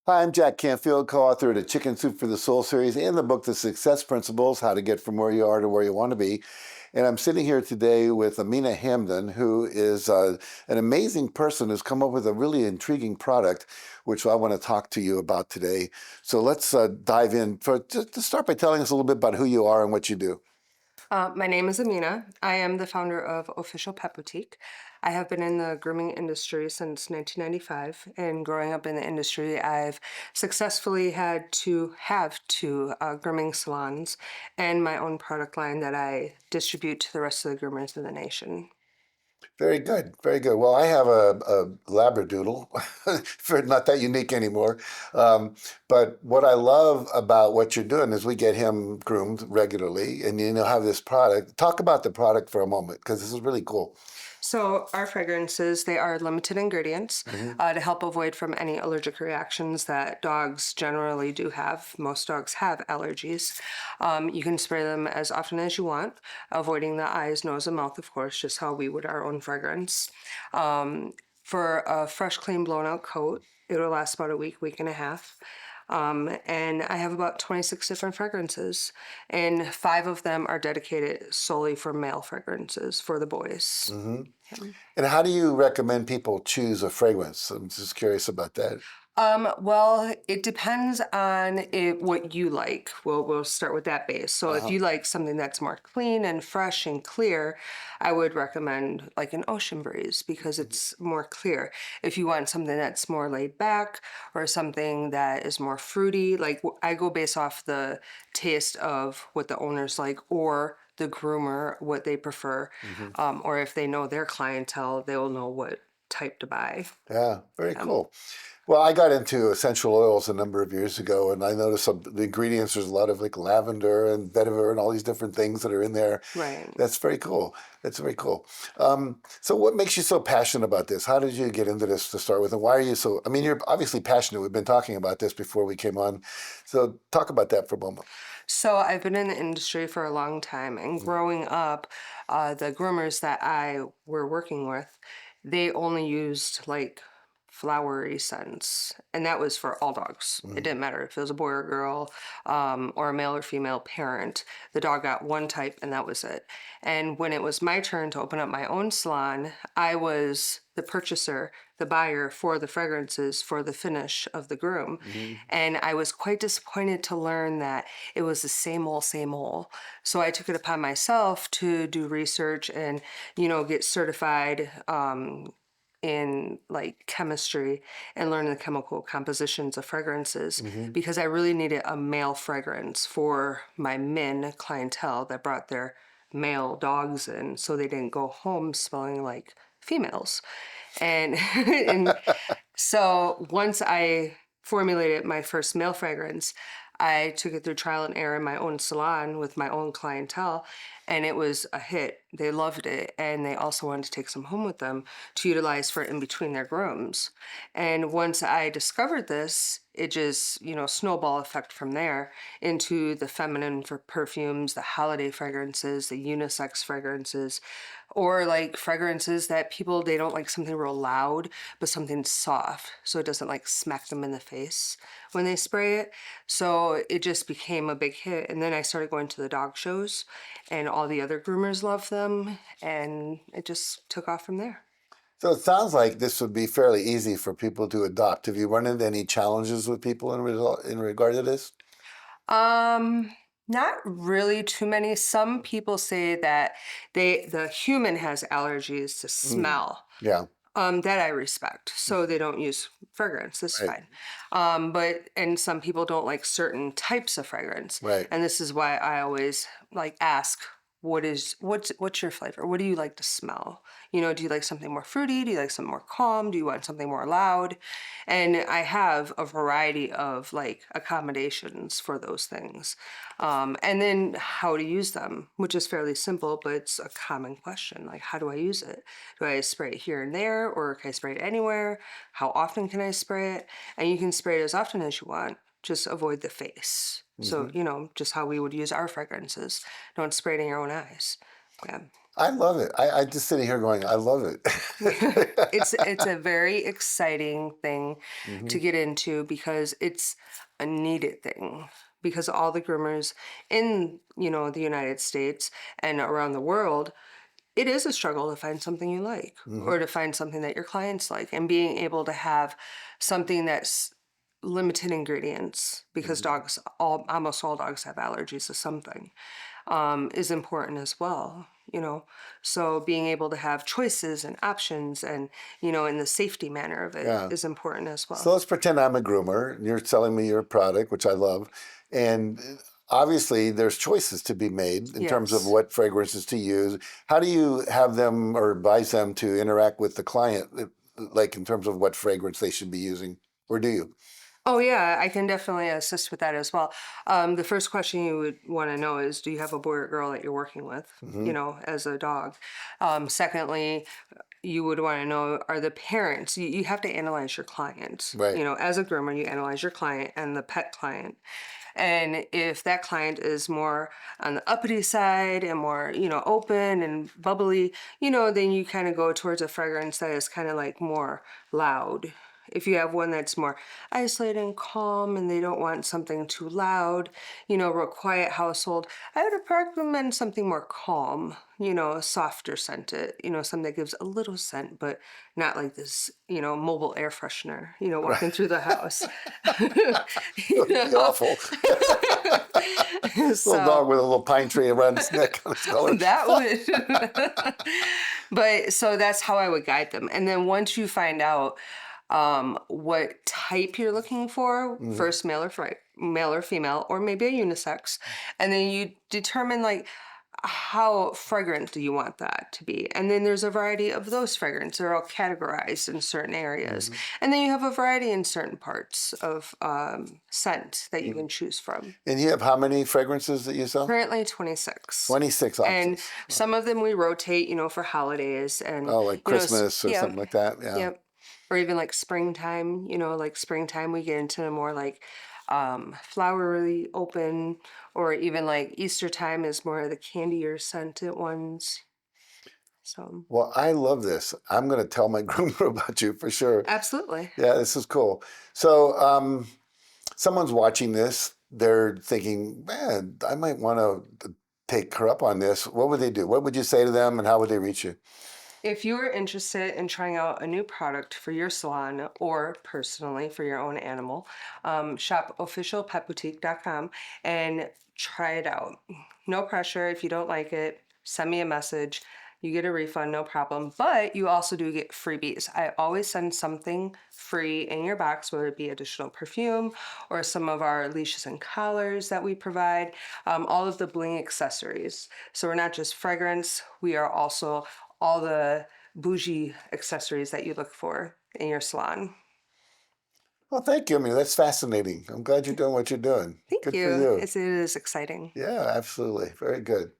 Hi, I'm Jack Canfield, co-author of the Chicken Soup for the Soul series and the book, The Success Principles, How to Get From Where You Are to Where You Want to Be. And I'm sitting here today with Aminah Hamdan, who is an amazing person who's come up with a really intriguing product, which I want to talk to you about today. So let's dive in. Just to start by telling us a little bit about who you are and what you do. My name is Aminah. I am the founder of Official Pet Boutique. I have been in the grooming industry since 1995, and growing up in the industry, I've successfully had to have two grooming salons and my own product line that I distribute to the rest of the groomers in the nation. Very good, very good. Well, I have a Labradoodle, for not that unique anymore. Um, but what I love about what you're doing is we get him groomed regularly, and you know have this product. Talk about the product for a moment because this is really cool. So our fragrances, they are limited ingredients Hmm. to help avoid from any allergic reactions that dogs generally do have. Most dogs have allergies. You can spray them as often as you want, avoiding the eyes, nose, and mouth, of course, just how we would our own fragrance. Um, for a fresh, clean, blown out coat, it'll last about a week, week and a half. And I have about 26 different fragrances, and 5 of them are dedicated solely for male fragrances for the boys. Hmm. Yeah. And how do you recommend people choose a fragrance? I'm just curious about that. Well, it depends on what you like. We'll start with that base. So if Uh-huh. you like something that's more clean and fresh and clear, I would recommend like an ocean breeze because it's more clear. If you want something that's more laid back or something that is more fruity, like I go based off the taste of what the owners like or the groomer, what they prefer. Hmm. Or if they know their clientele, they will know what type to buy. Yeah, very Yeah. cool. Well, I got into essential oils a number of years ago, and I noticed some the ingredients. There's a lot of like lavender and vetiver and all these different things that are in there. Right. That's very cool. That's very cool. So, what makes you so passionate about this? How did you get into this to start with, and why are you so? I mean, you're obviously passionate. We've been talking about this before we came on, so talk about that for a moment. So I've been in the industry for a long time, and growing up, the groomers that I were working with, they only used like flowery scents, and that was for all dogs. It Mm-hmm. didn't matter if it was a boy or girl, or a male or female parent. The dog got one type, and that was it. And when it was my turn to open up my own salon, I was the purchaser, the buyer for the fragrances for the finish of the groom. Mm-hmm. And I was quite disappointed to learn that it was the same old, same old. So I took it upon myself to do research and, get certified in like chemistry and learn the chemical compositions of fragrances Mm-hmm. because I really needed a male fragrance for my men clientele that brought their male dogs in so they didn't go home smelling like females. And and so once I formulated my first male fragrance, I took it through trial and error in my own salon with my own clientele, and it was a hit. They loved it, and they also wanted to take some home with them to utilize for in between their grooms. And once I discovered this, it just, snowball effect from there into the feminine for perfumes, the holiday fragrances, the unisex fragrances, or like fragrances that people they don't like something real loud, but something soft so it doesn't like smack them in the face when they spray it. So it just became a big hit. And then I started going to the dog shows and all the other groomers loved them and it just took off from there. So it sounds like this would be fairly easy for people to adopt. Have you run into any challenges with people in regard to this? Um, Not really too many. Some people say that the human has allergies to Mm. smell. Yeah. That I respect. So they don't use fragrance. That's Right. fine. And some people don't like certain types of fragrance. Right. And this is why I always like ask, what's your flavor? What do you like to smell? Do you like something more fruity? Do you like something more calm? Do you want something more loud? And I have a variety of like accommodations for those things. And then how to use them, which is fairly simple, but it's a common question. Like, how do I use it? Do I spray it here and there, or can I spray it anywhere? How often can I spray it? And you can spray it as often as you want. Just avoid the face. So, Hmm. just how we would use our fragrances. Don't spray it in your own eyes. Yeah. I love it. I just sitting here going, I love it. It's a very exciting thing Hmm. to get into because it's a needed thing. Because all the groomers in, the United States and around the world, it is a struggle to find something you like Hmm. or to find something that your clients like. And being able to have something that's limited ingredients, because Hmm. almost all dogs have allergies to something, is important as well. So being able to have choices and options and, in the safety manner of it Yeah. is important as So well. let's pretend I'm a groomer and you're selling me your product, which I love. And obviously, there's choices to be made in terms of Yes. what fragrances to use. How do you have them or advise them to interact with the client, like in terms of what fragrance they should be using? Or do you? Oh yeah, I can definitely assist with that as well. The first question you would want to know is, do you have a boy or girl that you're working with, Hmm. as a dog? Secondly, you would want to know, are the parents, you have to analyze your client. Right. As a groomer, you analyze your client and the pet client. And if that client is more on the uppity side and more, open and bubbly, then you kind of go towards a fragrance that is kind of like more loud. If you have one that's more isolated and calm and they don't want something too loud, real quiet household, I would recommend something more calm, a softer scented, something that gives a little scent, but not like this, mobile air freshener, Right. walking through the house. It you would be know? awful. Little So dog with a little pine tree around his neck on his collar. that would, but so that's how I would guide them. And then once you find out what type you're looking for, Hmm. first male or female, or maybe a unisex, and then you determine like how fragrant do you want that to be. And then there's a variety of those fragrances. They're all categorized in certain areas. Hmm. And then you have a variety in certain parts of scent that you Hmm. can choose from. And you have how many fragrances that you sell? Currently 26. 26 And options. some of them we rotate, for holidays and, Oh, like Christmas or yeah, something like that. Yeah. yep. Or even like springtime, like springtime we get into more like flowery open, or even like Easter time is more of the candier scented ones. So Well, I love this. I'm going to tell my groomer about you for sure. absolutely. Yeah, this is cool. So, someone's watching this. They're thinking, man, I might want to take her up on this. What would they do? What would you say to them, and how would they reach you? If you are interested in trying out a new product for your salon or personally for your own animal, shop officialpetboutique.com and try it out. No pressure. If you don't like it, send me a message. You get a refund, no problem. But you also do get freebies. I always send something free in your box, whether it be additional perfume or some of our leashes and collars that we provide, all of the bling accessories. So we're not just fragrance, we are also all the bougie accessories that you look for in your salon. Well, thank you. I mean, that's fascinating. I'm glad you're doing what you're doing. Thank Good for you. you. It is exciting. Yeah, absolutely. Very good.